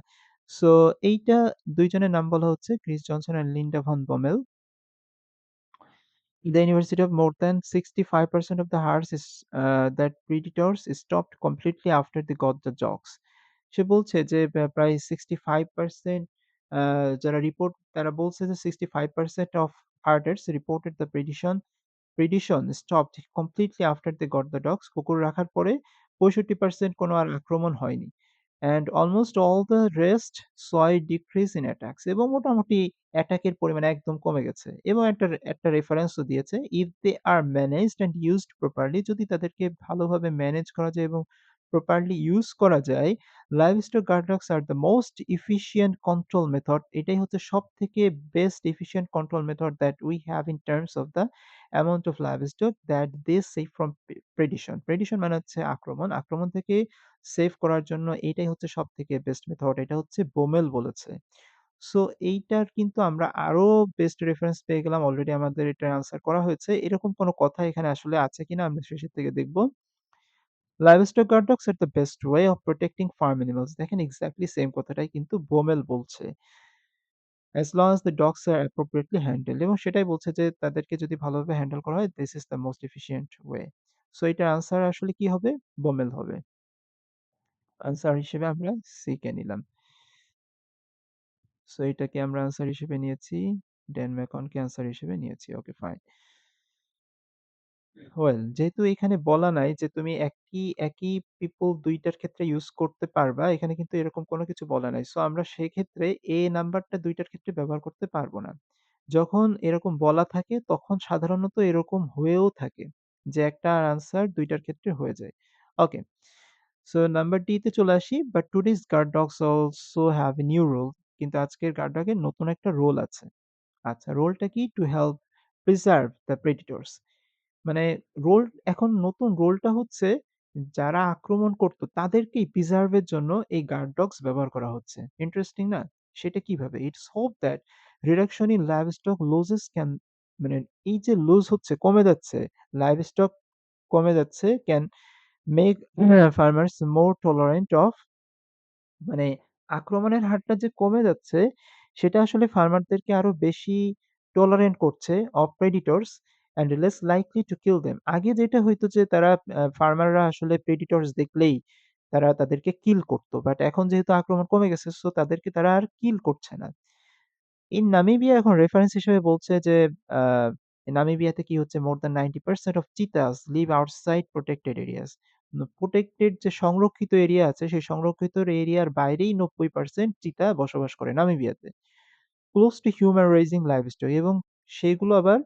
সো এইটা ২ জনের নাম বলা হচ্ছে Chris Johnson and Linda van Bommel. The University of more than 65% of the hearts is that predators stopped completely after they got the dogs. সে বলছে যে প্রায় 65% আ যারা রিপোর্ট তারা বলছে যে 65% of herders reported the predation stopped completely after they got the dogs. কুকুর রাখার পরে 65% কোনো আর আক্রমণ হয়নি। And almost all the rest saw a decrease in attacks এবং মোটামুটি অ্যাটাকের পরিমাণ একদম কমে গেছে এবং একটা রেফারেন্সও দিয়েছে if they are managed and used properly যদি তাদেরকে ভালোভাবে ম্যানেজ করা যায় এবং প্রপারলি ইউজ করা যায়, livestock guard dogs are the most efficient control method. এটাই হচ্ছে সবথেকে best efficient control method that we have in terms of the amount of livestock that they save from predation. Predation মানে হচ্ছে আক্রমণ। আক্রমণ থেকে সেভ করার জন্য এইটাই হচ্ছে সবথেকে বেস্ট মেথড। এটা হচ্ছে বোমেল বলেছে। সো এইটার কিন্তু আমরা আরো বেস্ট রেফারেন্স পেয়ে গেলাম। অলরেডি আমাদের এটার আনসার করা হয়েছে। এরকম কোনো কথা এখানে আসলে আছে কিনা আমরা শেষের থেকে দেখব। Livestock guard dogs are the best way of protecting farm animals. দেখেন এক্সাক্টলি সেম কথাটাই কিন্তু বোমেল বলছে। As long as the dogs are appropriately handled এবং সেটাই বলছে যে তাদেরকে যদি ভালোভাবে হ্যান্ডেল করা হয় this is the most efficient way. So এটার আনসার আসলে কি হবে? বোমেল হবে। আনসার হিসেবে আমরা সি কে নিলাম। সো এটাকে আমরা আনসার হিসেবে নিয়েছি। ড্যান ম্যাকনকে আনসার হিসেবে নিয়েছি। Okay fine. ওয়েল যেহেতু এখানে বলা নাই যে তুমি একই পিপল ২ টার ক্ষেত্রে ইউজ করতে পারবা, এখানে কিন্তু এরকম কোনো কিছু বলা নাই। সো আমরা সেক্ষেত্রে নাম্বারটা ২ টার ক্ষেত্রে ব্যবহার করতে পারব না। যখন এরকম বলা থাকে তখন সাধারণত এরকম হয়েও থাকে যে একটা আনসার ২ টার ক্ষেত্রে হয়ে যায়। ওকে। সো নাম্বার ডি তে চলে আসি। But today's guard dogs also have a new rule. কিন্তু আজকের গার্ড ডগের নতুন একটা রোল আছে। আচ্ছা রোলটা কি? To help preserve the predators. মানে রোল এখন নতুন রোলটা হচ্ছে যারা আক্রমণ করত তাদেরকেই প্রিজার্ভ এর জন্য এই গার্ড ডগস ব্যবহার করা হচ্ছে। ইন্টারেস্টিং না? সেটা কিভাবে? It's hope that reduction in livestock losses can মানে এই যে লুজ হচ্ছে, কমে যাচ্ছে, লাইভস্টক কমে যাচ্ছে can make farmers more tolerant of মানে আক্রমণের হারটা যে কমে যাচ্ছে, সেটা আসলে ফার্মারদেরকে আরো বেশি টলারেন্ট করছে of predators and less likely to kill them. আগে যেটা হইতো যে তারা ফার্মাররা আসলে প্রেডিটরস দেখলেই তারা তাদেরকে কিল করত। বাট এখন যেহেতু আক্রমণ কমে গেছে সো তাদেরকে তারা আর কিল করছে না। ইন নামিবিয়া এখন রেফারেন্স হিসেবে বলছে যে আ নামিবিয়াতে কি হচ্ছে more than 90% of cheetahs live outside protected areas. Protected যে সংরক্ষিত এরিয়া আছে সেই সংরক্ষিত এরিয়ার বাইরেই 90% চিতা বসবাস করে নামিবিয়াতে। Close to human raising livestock এবং সেগুলো আবার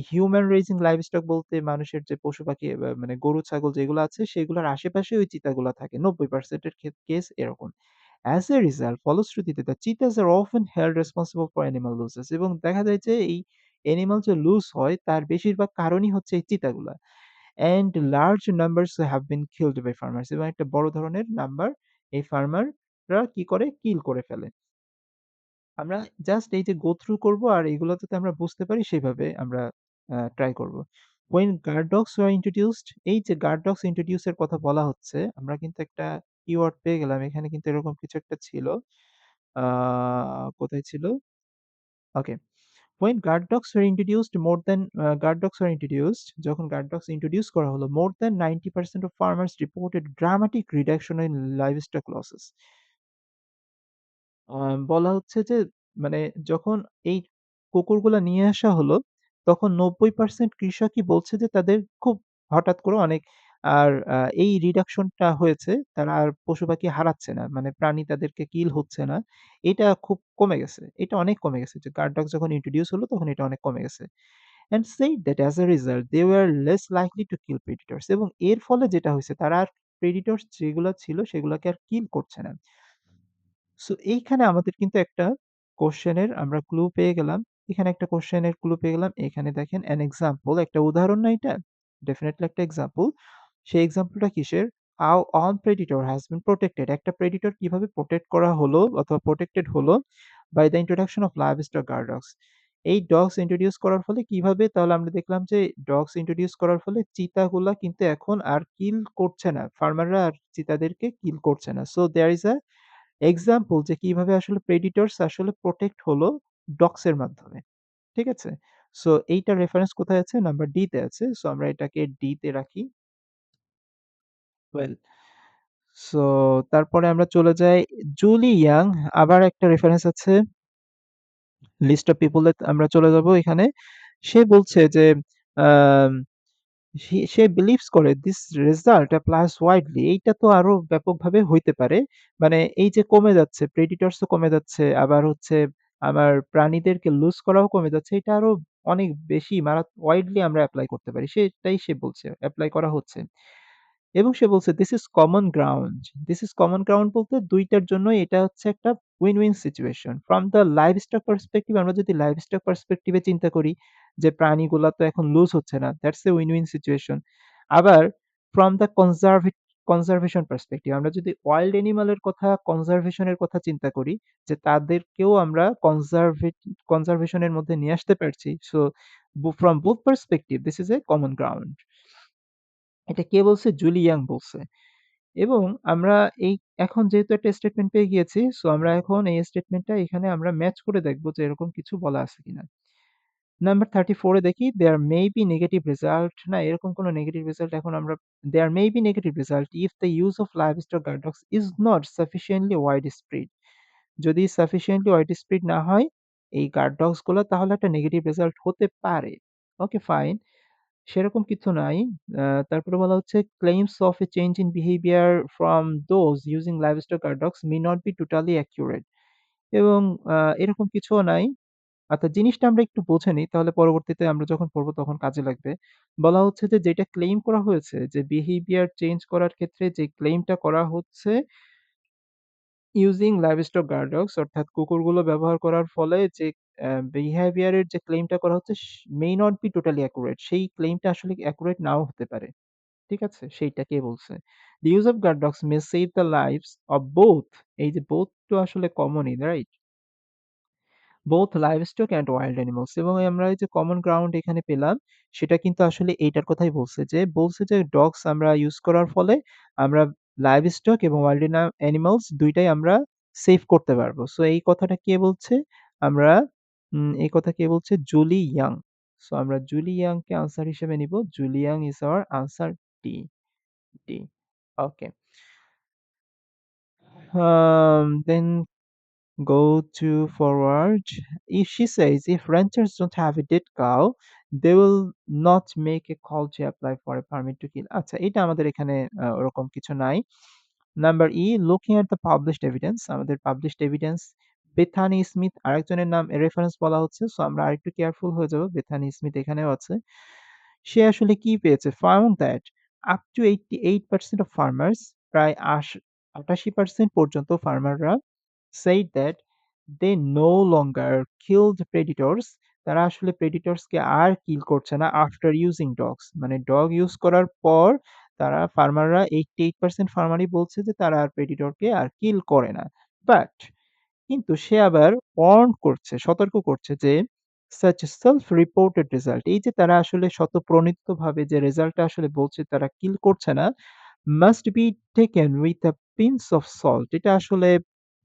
হিউম্যান রেইজিং লাইভস্টক বলতে মানুষের যে পশু-পাখি মানে গরু, ছাগল যেগুলো আছে সেগুলোর আশেপাশে ওই চিতাগুলা থাকে। 90% এর কেস এরকম। As a result, ফলশ্রুতিতে the cheetahs are often held responsible for animal losses এবং দেখা যায় যে এই অ্যানিমাল যে লুজ হয় তার বেশিরভাগ কারণই হচ্ছে এই চিতাগুলা। And large numbers have been killed by farmers এবং একটা বড় ধরনের নাম্বার এই ফার্মাররা কি করে? কিল করে ফেলে। আমরা জাস্ট এই যে গো থ্রু করব আর এগুলো যাতে আমরা বুঝতে পারি সেভাবে আমরা ট্রাই করব। When guard dogs were introduced এই যে গার্ড ডগস ইন্ট্রোডিউস এর কথা বলা হচ্ছে, আমরা কিন্তু একটা কিওয়ার্ড পেয়ে গেলাম। এখানে কিন্তু এরকম কিছু একটা ছিল। আ কোথায় ছিল? ওকে। When guard dogs were introduced more than guard dogs were introduced যখন গার্ড ডগস ইন্ট্রোডিউস করা হলো, more than 90% of farmers reported dramatic reduction in livestock losses. আ বলা হচ্ছে যে মানে যখন এই কুকুরগুলা নিয়ে আসা হলো, তখন ৯০% কৃষকই বলছে যে তাদের খুব হঠাৎ করে অনেক আর এই রিডাকশনটা হয়েছে। তারা আর পশু-পাখি হারাচ্ছে না। মানে প্রাণী তাদেরকে কিল হচ্ছে না। এটা খুব কমে গেছে। এটা অনেক কমে গেছে। যে গার্ড ডগ যখন ইন্ট্রোডিউস হলো তখন এটা অনেক কমে গেছে। And said that as a result they were less likely to kill predators এবং এর ফলে যেটা হইছে তারা আর predators যেগুলা ছিল সেগুলাকে আর কিল করছে না। সো এইখানে আমাদের কিন্তু একটা কোয়েশ্চেনের আমরা ক্লু পেয়ে গেলাম। এখানে একটা কোয়েশ্চেনের ক্লু পেয়ে গেলাম। এখানে দেখেন অ্যান এক্সাম্পল একটা উদাহরণ না এটা? ডেফিনিটলি একটা এক্সাম্পল। সেই এক্সাম্পলটা কিসের? How one predator has been protected একটা প্রেডিটর কিভাবে প্রটেক্ট করা হলো অথবা প্রটেক্টেড হলো by the introduction of livestock guard dogs. এই ডগস ইন্ট্রোডিউস করার ফলে কিভাবে তাহলে আমরা দেখলাম যে ডগস ইন্ট্রোডিউস করার ফলে চিতাগুলা কিন্তু এখন আর কিল করছে না। ফার্মাররা আর চিতাদেরকে কিল করছে না। So there is a example যে কিভাবে আসলে প্রেডিটরস আসলে প্রটেক্ট হলো ডগস এর মাধ্যমে। ঠিক আছে? সো এইটার রেফারেন্স কোথায় আছে? নাম্বার ডি তে আছে। সো আমরা এটাকে ডি তে রাখি। ওয়েল সো তারপরে আমরা চলে যাই জুলি ইয়াং আবার একটা রেফারেন্স আছে। লিস্ট অফ পিপল এ আমরা চলে যাব এখানে। সে বলছে যে আম সে বিলিভস করে দিস রেজাল্ট অ্যাপ্লাইস ওয়াইডলি এইটা তো আরো ব্যাপকভাবে হইতে পারে। মানে এই যে কমে যাচ্ছে, প্রেডিটরস ও কমে যাচ্ছে, আবার হচ্ছে আমার প্রাণীদেরকে লুজ করাও কমে যাচ্ছে। এটা আরো অনেক বেশি ওয়াইডলি আমরা এপ্লাই করতে পারি। সেটাই সে বলছে, এপ্লাই করা হচ্ছে। এবং সে বলছে this is common ground. This is common ground বলতে ২ টার জন্যই এটা হচ্ছে একটা win-win situation. From the livestock perspective আমরা যদি লাইভস্টক পার্সপেক্টিভ এ চিন্তা করি যে প্রাণীগুলা তো এখন লুজ হচ্ছে না। That's a win-win situation. আবার ফ্রম দ্য কনজারভেশন পার্সপেক্টিভ আমরা যদি ওয়াইল্ড অ্যানিমাল এর কথা কনজারভেশন এর কথা চিন্তা করি যে তাদেরকেও আমরা কনজারভেশন এর মধ্যে নিয়ে আসতে পারছি। So from both perspective this is a common ground. এটা কে বলছে? জুলি ইয়াং বলছে। এবং আমরা এই এখন যেহেতু একটা স্টেটমেন্ট পেয়ে গিয়েছি, সো আমরা এখন এই স্টেটমেন্টটা এখানে আমরা ম্যাচ করে দেখব যে এরকম কিছু বলা আছে কিনা। নাম্বার 34 এ দেখি there may be negative result না এরকম কোনো নেগেটিভ রেজাল্ট এখন আমরা there may be negative result if the use of livestock guard dogs is not sufficiently widespread. যদি সাফিসিয়েন্টলি ওয়াইড স্প্রেড না হয় এই গার্ড ডগস গুলো তাহলে একটা নেগেটিভ রেজাল্ট হতে পারে। Okay fine. সেরকম কিছু নাই। তারপরে বলা হচ্ছে claims of a change in behavior from those using livestock guard dogs may not be totally accurate এবং এরকম কিছুও নাই। অর্থাৎ জিনিসটা আমরা একটু বুঝে নিই তাহলে পরবর্তীতে আমরা যখন পড়বো তখন কাজে লাগবে। বলা হচ্ছে যে যেটা ক্লেইম করা হয়েছে যে বিহেভিয়ার চেঞ্জ করার ক্ষেত্রে যে ক্লেইমটা করা হচ্ছে ইউজিং লাইভস্টক গার্ড ডগস অর্থাৎ কুকুরগুলো ব্যবহার করার ফলে যে বিহেভিয়ার এর যে ক্লেইমটা করা হচ্ছে may not be totally accurate সেই ক্লেইমটা আসলে অ্যাকুরেট নাও হতে পারে। ঠিক আছে? সেইটা কে বলছে? The use of guard dogs may save the lives of both এই যে both তো আসলে কমনই, right? both livestock and wild animals এবং আমরা এই যে কমন গ্রাউন্ড এখানে পেলাম সেটা কিন্তু আসলে এইটার কথাই বলছে যে ডগস আমরা ইউজ করার ফলে আমরা লাইভস্টক এবং ওয়াইল্ড অ্যানিমালস ২ টাই আমরা সেভ করতে পারবো। সো এই কথাটা কে বলছে? আমরা এই কথা কে বলছে? Julie Young. সো আমরা জুলি ইয়াংকে আনসার হিসেবে নিব। Julie Young is our answer D, D. Okay. Then go to forward. If she says if ranchers don't have a dead cow, they will not make a call to apply for a permit to kill. আচ্ছা এটা আমাদের এখানে ওরকম কিছু নাই। Number E looking at the published evidence আমাদের published evidence Bethany Smith আরেকজনের নাম রেফারেন্স বলা হচ্ছে। সো আমরা আরেকটু কেয়ারফুল হয়ে যাব। বেথানি স্মিথ এখানেও আছে। সে আসলে কি পেয়েছে? Found that up to 88% of farmers প্রায় ৮৮% পর্যন্ত ফার্মাররা said that they no longer killed predators তারা আসলে predators কে আর কিল করছে না after using dogs মানে ডগ ইউজ করার পর তারা ফার্মাররা 88% ফার্মারই বলছে যে তারা আর predator কে আর কিল করে না। বাট কিন্তু সে আবার warn করছে, সতর্ক করছে যে such self reported result এই যে তারা আসলে স্বতঃপ্রণীতভাবে যে রেজাল্টটা আসলে বলছে তারা কিল করছে না must be taken with a pinch of salt এটা আসলে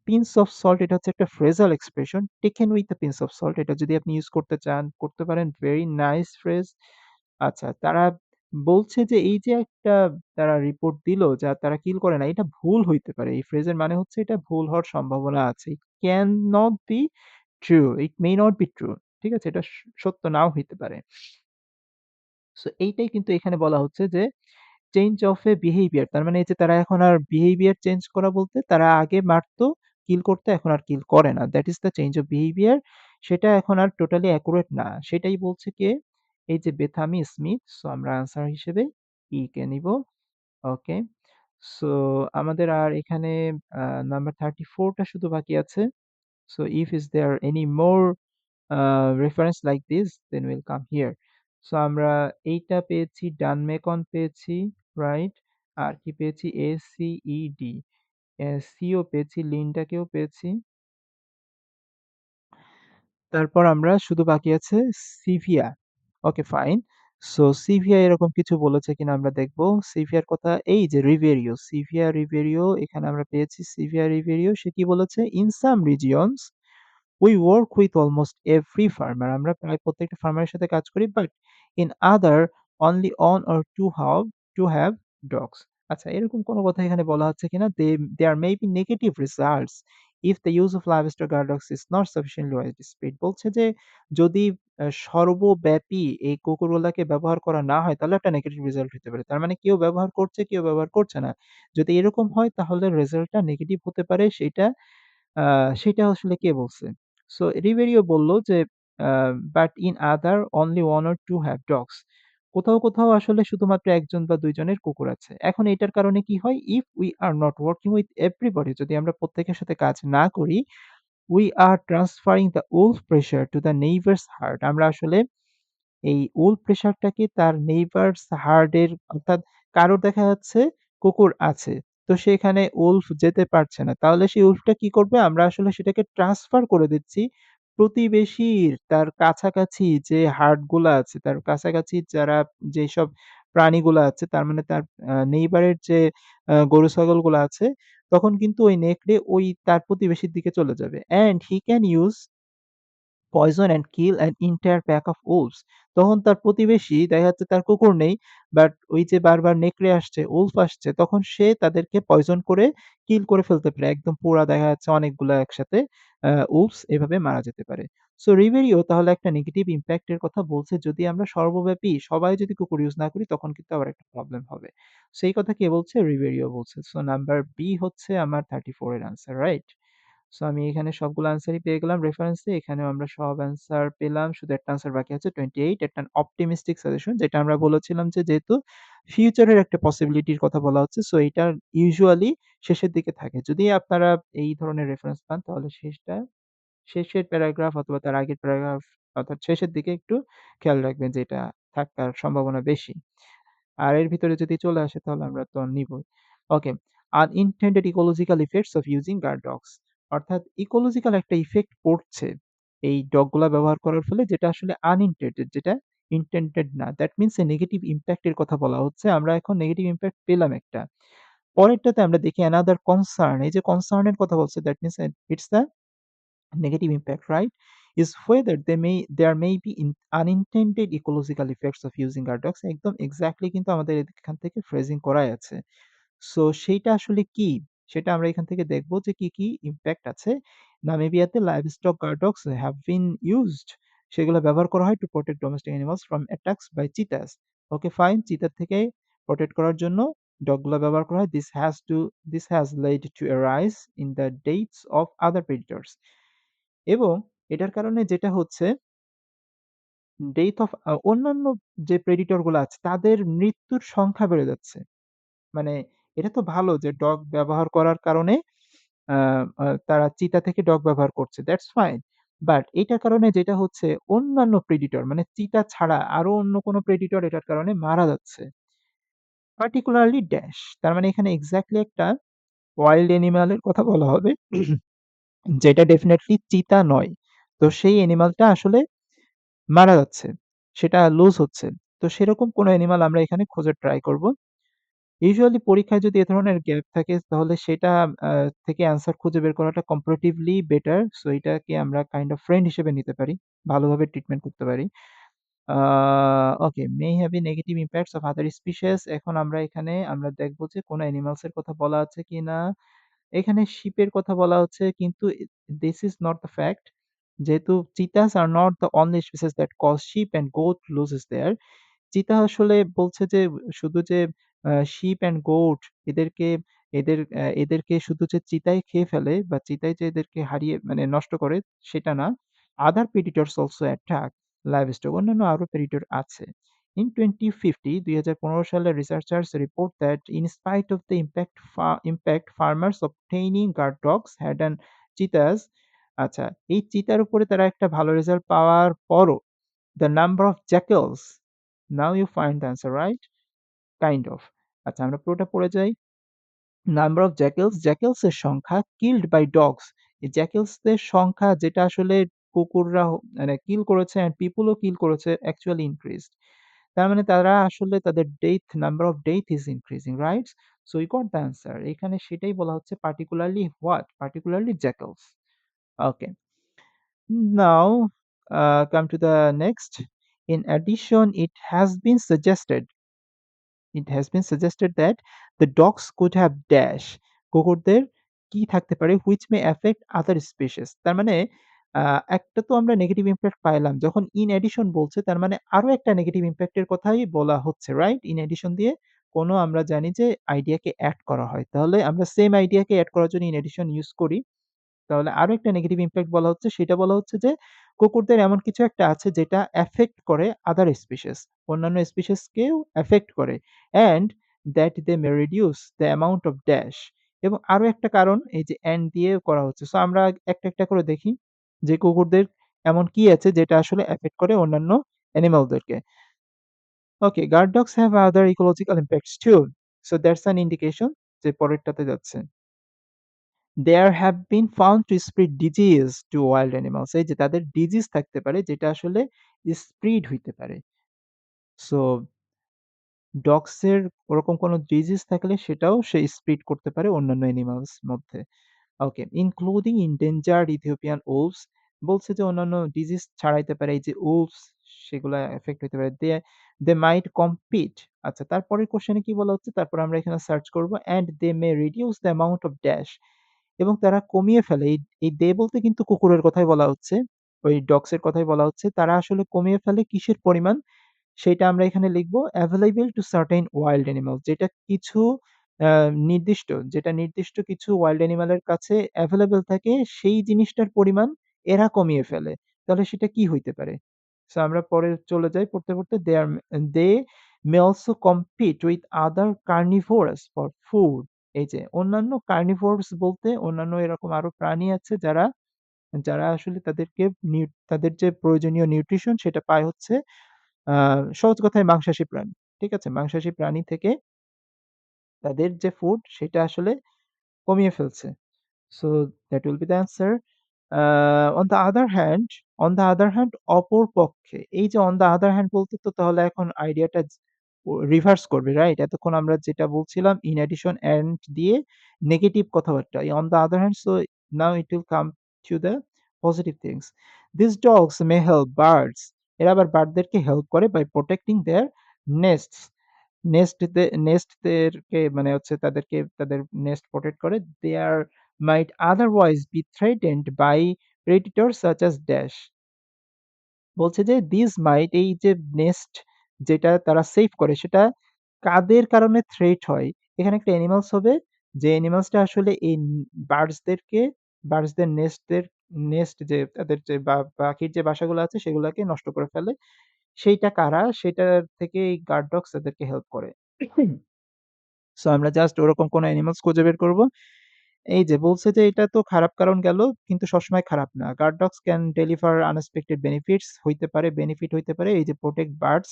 pinch of salt এটা হচ্ছে একটা phrasal expression taken with a pinch of salt এটা যদি আপনি ইউজ করতে চান করতে পারেন very nice phrase আচ্ছা তারা বলছে যে এই যে একটা তারা রিপোর্ট দিল যা তারা কিল করে না এটা ভুল হইতে পারে এই ফ্রেজের মানে হচ্ছে এটা ভুল হওয়ার সম্ভাবনা আছে can not be true it may not be true ঠিক আছে এটা সত্য নাও হইতে পারে সো এইটাই কিন্তু এখানে বলা হচ্ছে যে চেঞ্জ অফ এ বিহেভিয়ার তার মানে এই যে তারা এখন আর বিহেভিয়ার চেঞ্জ করা বলতে তারা আগে মারতো, কিল করতো এখন আর কিল করে না। That is the change of behaviour সেটা এখন আর টোটালি অ্যাকুরেট না। সেটাই বলছে কে? এই যে বেথামি স্মিথ। সো আমরা আনসার হিসেবে ই কে নিব। ওকে। সো আমাদের আর এখানে নাম্বার 34 টা শুধু বাকি আছে। So if is there any more reference like this then will come here. So আমরা এইটা পেয়েছি, ডানমেকন পেয়েছি, রাইট? আর কি পেয়েছি? ACED, সিও পেয়েছি, লিন্ডাকেও পেয়েছি। তারপর আমরা শুধু বাকি আছে সিভিয়া। Okay fine. সো সিভিয়া এরকম কিছু বলেছে কিনা আমরা দেখব। সিভিয়ার কথা এই যে রিভেরিও, সিভিয়া রিভেরিও এখানে আমরা পেয়েছি সিভিয়া রিভেরিও সে কি বলেছে? In some regions we work with almost every farmer আমরা প্রায় প্রত্যেকটা ফার্মারের সাথে কাজ করি but in other only one or two have dogs আচ্ছা এরকম কোনো কথা এখানে বলা হচ্ছে কিনা there may be negative results if the use of livestock guard dogs is not sufficiently widespread বলছে যে যদি সর্বব্যাপী এই কুকুরগুলাকে ব্যবহার করা না হয় তাহলে একটা নেগেটিভ রেজাল্ট হতে পারে তার মানে কেউ ব্যবহার করছে কেউ ব্যবহার করছে না যদি এরকম হয় তাহলে রেজাল্টটা নেগেটিভ হতে পারে আ সেটা আসলে কে বলছে? সো রিবেরিও বলল যে, "But in other only 1 or 2 have dogs." কোথাও, কোথাও আসলে শুধুমাত্র ১ জন বা ২ জনের কুকুর আছে। এখন এটার কারণে কি হয়? If we are not working with everybody, যদি আমরা প্রত্যেকের সাথে কাজ না করি, we are transferring the wolf pressure to the neighbor's herd. আমরা আসলে এই wolf pressure টাকে তার neighbours herd এর অর্থাৎ কারোর দেখা যাচ্ছে কুকুর আছে। তো সেখানে wolf যেতে পারছে না। তাহলে সেই wolf টা কি করবে? আমরা আসলে সেটাকে ট্রান্সফার করে দিচ্ছি প্রতিবেশীর তার কাছাকাছি যে herd গুলা আছে, তার কাছাকাছি যারা যেসব প্রাণীগুলা আছে তার মানে তার neighbour এর যে গরু ছাগলগুলা আছে, তখন কিন্তু ওই নেকড়ে ওই তার প্রতিবেশীর দিকে চলে যাবে। And he can use poison and kill an entire pack of wolves. তখন তার প্রতিবেশী দেখা যাচ্ছে তার কুকুর নেই। বাট ওই যে বারবার নেকড়ে আসছে, wolf আসছে তখন সে তাদেরকে পয়জন করে কিল করে ফেলতে পারে। একদম পুরা দেখা যাচ্ছে অনেকগুলা একসাথে wolves এভাবে মারা যেতে পারে। সো রিভেরিও তাহলে একটা নেগেটিভ ইমপ্যাক্ট এর কথা বলছে যদি আমরা সর্বব্যাপী সবাই যদি কুকুর ইউজ না করি তখন কিন্তু আবার একটা প্রবলেম হবে। সেই কথা কে বলছে? রিভেরিও বলছে। সো নাম্বার বি হচ্ছে আমার 34 এর অ্যান্সার, রাইট? সো আমি এখানে সবগুলো আনসারই পেয়ে গেলাম রেফারেন্সে। এখানেও আমরা সব অ্যান্সার পেলাম। শুধু একটা আনসার বাকি আছে 28, একটা অপটিমিস্টিক সাজেশন, যেটা আমরা বলেছিলাম যে যেহেতু ফিউচারের একটা পসিবিলিটির কথা বলা হচ্ছে, সো এইটা ইউজুয়ালি শেষের দিকে থাকে। যদি আপনারা এই ধরনের রেফারেন্স পান তাহলে শেষের প্যারাগ্রাফ অথবা তার আগের প্যারাগ্রাফ অর্থাৎ শেষের দিকে একটু খেয়াল রাখবেন যে এটা থাকার সম্ভাবনা বেশি। আর এর ভিতরে যদি চলে আসে তাহলে আমরা তো নিবই। ওকে। Unintended ecological effects of using guard dogs. অর্থাৎ ইকোলজিক্যাল একটা ইফেক্ট পড়ছে এই ডগগুলা ব্যবহার করার ফলে, যেটা আসলে আনইনটেন্ডেড, যেটা ইনটেন্ডেড না। That means a negative impact এর কথা বলা হচ্ছে। আমরা এখন নেগেটিভ ইমপ্যাক্ট পেলাম একটা। পরেরটাতে আমরা দেখি অ্যানাদার কনসার্ন। এই যে কনসার্ন এর কথা বলছে that means it's the negative impact, right, is whether there may be unintended ecological effects of using guard dogs. একদম এক্সাক্টলি কিন্তু আমাদের এখান থেকে ফ্রেজিং করাই আছে। সো সেইটা আসলে কি? সেটা আমরা এখান থেকে দেখব যে কি, কি ইমপ্যাক্ট আছে। নামিবিয়াতে livestock guard dogs have been used. সেগুলো ব্যবহার করা হয় to protect domestic animals from attacks by cheetahs. Okay fine, চিতা থেকে প্রটেক্ট করার জন্য ডগগুলো ব্যবহার করা হয়। This has led to a rise in the deaths of other predators. এবং এটার কারণে যেটা হচ্ছে ডেথ অফ অন্যান্য যে প্রেডিটর গুলো আছে তাদের মৃত্যুর সংখ্যা বেড়ে যাচ্ছে। মানে এটা তো ভালো যে ডগ ব্যবহার করার কারণে আ আ তারা চিতা থেকে ডগ ব্যবহার করছে। That's fine. বাট এটার কারণে যেটা হচ্ছে অন্যান্য প্রেডিটর মানে চিতা ছাড়া আরো অন্য কোনো প্রেডিটর এটার কারণে মারা যাচ্ছে। পার্টিকুলারলি ড্যাশ, তার মানে এখানে এক্সাক্টলি একটা ওয়াইল্ড অ্যানিমাল এর কথা বলা হবে যেটা ডেফিনিটলি চিতা নয়। তো সেই অ্যানিমালটা আসলে মারা যাচ্ছে। সেটা লুজ হচ্ছে। তো সেরকম কোনো অ্যানিমাল আমরা এখানে খোঁজার ট্রাই করব। ইউজুয়ালি পরীক্ষায় যদি এ ধরনের গ্যাপ থাকে তাহলে সেটা আ থেকে অ্যান্সার খুঁজে বের করাটা comparatively বেটার। সো এটাকে আমরা কাইন্ড অফ ফ্রেন্ড হিসেবে নিতে পারি। ভালোভাবে ট্রিটমেন্ট করতে পারি। আ ওকে, may have a negative impacts of other species. এখন আমরা দেখব যে কোন অ্যানিমালস এর কথা বলা আছে কিনা। এখানে শিপের কথা বলা হচ্ছে কিন্তু this is not the fact. যেহেতু cheetahs are not the only species that cause sheep and goat losses their. চিতা আসলে বলছে যে শুধু যে sheep and goat এদেরকে এদেরকে শুধু যে চিতাই খেয়ে ফেলে বা চিতাই যে এদেরকে হারিয়ে মানে নষ্ট করে সেটা না। Other predators also attack livestock. অন্যান্য আরো predator আছে। In 2050 ২০১৫ সালে researchers report that in spite of the impact farmers obtaining guard dogs had an cheetahs. আচ্ছা, এই চিতার উপরে তারা একটা ভালো রেজাল্ট পাওয়ার পরও the number of jackals. Now you find the answer, right? Kind of. আচ্ছা আমরা পুরোটা পড়ে যাই। নাম্বার অফ জ্যাকেলস, জ্যাকেলস এর সংখ্যা কিলড বাই ডগস। এই জ্যাকেলস দের সংখ্যা যেটা আসলে কুকুররা মানে কিল করেছে অ্যান্ড পিপল ও কিল করেছে অ্যাকচুয়ালি ইনক্রিজড। তার মানে তারা আসলে তাদের number of death is increasing, right? So we got the answer. এখানে সেটাই বলা হচ্ছে particularly what? Particularly jackals. Okay. Now, come to the next. In addition, it has been suggested that the dogs could have dash কুকুরদের কি থাকতে পারে which may affect other species. তার মানে আ একটা তো আমরা নেগেটিভ ইমপ্যাক্ট পাইলাম। যখন in addition বলছে তার মানে আরো একটা নেগেটিভ ইমপ্যাক্ট এর কথাই বলা হচ্ছে, রাইট? in addition দিয়ে কোনো আমরা জানি যে আইডিয়াকে এড করা হয়। তাহলে আমরা সেম আইডিয়াকে এড করার জন্য in addition ইউজ করি। তাহলে আরো একটা নেগেটিভ ইমপ্যাক্ট বলা হচ্ছে, সেটা বলা হচ্ছে যে কুকুরদের এমন কিছু একটা আছে যেটা অ্যাফেক্ট করে আদার স্পিসিস। অন্যান্য স্পিসিসকেও অ্যাফেক্ট করে and that they may reduce the amount of dash এবং আরো একটা কারণ এই যে অ্যান্ড দিয়ে করা হচ্ছে। সো আমরা একটা করে দেখি যে কুকুরদের এমন কি আছে যেটা আসলে অ্যাফেক্ট করে অন্যান্য অ্যানিমালদেরকে। ওকে, guard dogs have other ecological impacts too. So that's an indication যে পরেরটাতে যাচ্ছে। There have been found to spread disease to wild animals. এই যে তাদের ডিজিজ থাকতে পারে যেটা আসলে স্প্রিড হইতে পারে। সো ডগস এর ওরকম কোনো ডিজিজ থাকলে সেটাও সে স্প্রিড করতে পারে অন্যান্য অ্যানিমালস মধ্যে। ওকে, ইনক্লুডিং endangered Ethiopian wolves বলছে যে অন্যান্য ডিজিজ ছড়াইতে পারে এই যে wolves সেগুলা এফেক্ট হইতে পারে। দে মাইট কম্পিট আচ্ছা তারপরের কোয়েশ্চেনে কি বলা হচ্ছে? তারপর আমরা এখানে সার্চ করব and they may reduce the amount of dash এবং তারা কমিয়ে ফেলে। এই দে বলতে কিন্তু কুকুরের কথাই বলা হচ্ছে। ওই ডগস এর কথাই বলা হচ্ছে। তারা আসলে কমিয়ে ফেলে কিসের পরিমাণ? সেইটা আমরা এখানে লিখব available to certain wild animals যেটা কিছু আ নির্দিষ্ট কিছু wild animal এর কাছে available থাকে সেই জিনিসটার পরিমাণ এরা কমিয়ে ফেলে। তাহলে সেটা কি হইতে পারে? সো আমরা পরে চলে যাই পড়তে। They may also compete with other carnivores for food এই যে অন্যান্য carnivores বলতে অন্যান্য এরকম আরো প্রাণী আছে যারা যারা আসলে তাদের যে প্রয়োজনীয় নিউট্রিশন সেটা পায় হচ্ছে আ সহজ কথায় মাংসাশী প্রাণী। ঠিক আছে? মাংসাশী প্রাণী থেকে তাদের যে ফুড সেটা আসলে কমিয়ে ফেলছে। So that will be the answer. On the other hand অপর পক্ষে এই যে on the other hand বলতে তো তাহলে এখন আইডিয়াটা রিভার্স করবে, রাইট? এতক্ষণ আমরা যেটা বলছিলাম in addition and দিয়ে নেগেটিভ কথাবার্তা। এই on the other hand so now it will come to the positive things. These dogs may help birds এরা আবার বার্ডদেরকে হেল্প করে by protecting their nests. নেস্টদেরকে মানে হচ্ছে তাদের নেস্ট প্রটেক্ট করে। They are might otherwise be threatened by predators such as dash বলছে যে these might এই যে নেস্ট যেটা তারা সেভ করে সেটা কাদের কারণে থ্রেট হয়? এখানে একটা অ্যানিমালস হবে যে অ্যানিমালসটা আসলে এই বার্ডসদের নেস্ট যে তাদের যে পাখির যে বাসাগুলো আছে সেগুলাকে নষ্ট করে ফেলে। সেইটা কারা? সেটার থেকে এই গার্ড ডগস তাদেরকে হেল্প করে। সো আমরা জাস্ট ওরকম কোনো অ্যানিমালস খুঁজে বের করব। এই যে বলছে যে এটা তো খারাপ কারণ গেল, কিন্তু সবসময় খারাপ না। Guard dogs can deliver unexpected benefits benefit হইতে পারে এই যে protect birds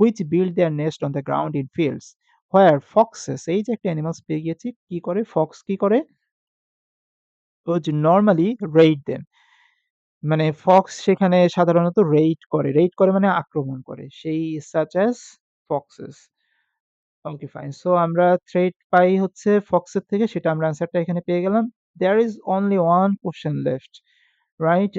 which build their nest on the ground in fields where foxes এই যে একটা অ্যানিমালস পেয়ে গিয়েছি। কি করে? ফক্স কি করে? which normally raid them মানে ফক্স সেখানে সাধারণত রেইড করে মানে আক্রমণ করে। সেই such as foxes okay fine. So আমরা থ্রেড পাই হচ্ছে ফক্সের থেকে সেটা আমরা অ্যান্সারটা এখানে পেয়ে গেলাম। There is only one question left, right?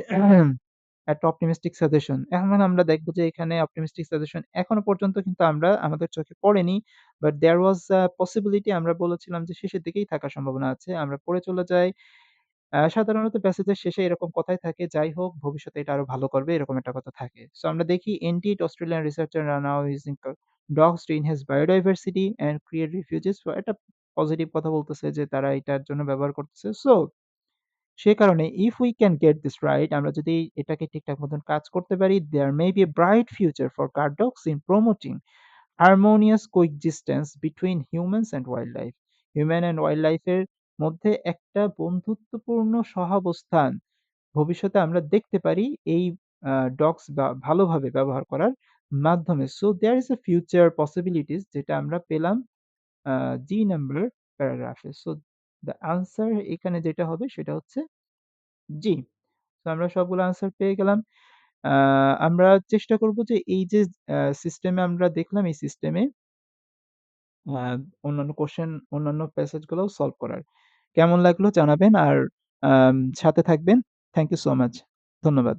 একটা অপটিমিস্টিক সাজেশন। এখন আমরা দেখব যে এখানে অপটিমিস্টিক সাজেশন এখনো পর্যন্ত কিন্তু আমরা আমাদের চোখে পড়েনি। But there was a possibility আমরা বলেছিলাম যে শেষের দিকেই থাকার সম্ভাবনা আছে। আমরা পড়ে চলে যাই। সাধারণত প্যাসেজের শেষে এরকম কথাই থাকে, "যাই হোক ভবিষ্যতে এটা আরো ভালো করবে" এরকম একটা কথা থাকে। সো আমরা দেখি indeed Australian researchers are now using dogs to enhance biodiversity and create refuges for একটা পজিটিভ কথা বলতেছে যে তারা এটার জন্য ব্যবহার করতেছে। সো সে কারণে if we can get this right আমরা যদি এটাকে ঠিকঠাক মতন কাজ করতে পারি there may be a bright future for guard dogs in promoting harmonious coexistence between humans and wildlife. Human and wild life এর মধ্যে একটা বন্ধুত্বপূর্ণ সহাবস্থান ভবিষ্যতে আমরা দেখতে পারি এই ডগস বা ভালোভাবে ব্যবহার করার মাধ্যমে। So there is a future possibilities যেটা আমরা পেলাম জি নাম্বার প্যারাগ্রাফে। সো দ্যা আনসার এখানে যেটা হবে সেটা হচ্ছে জি। তো আমরা সবগুলো আনসার পেয়ে গেলাম। আ আমরা চেষ্টা করব যে এই যে সিস্টেমে আমরা দেখলাম এই সিস্টেমে আ অন্যান্য প্যাসেজ গুলোও সলভ করার। কেমন লাগলো জানাবেন আর সাথে থাকবেন। Thank you so much. ধন্যবাদ।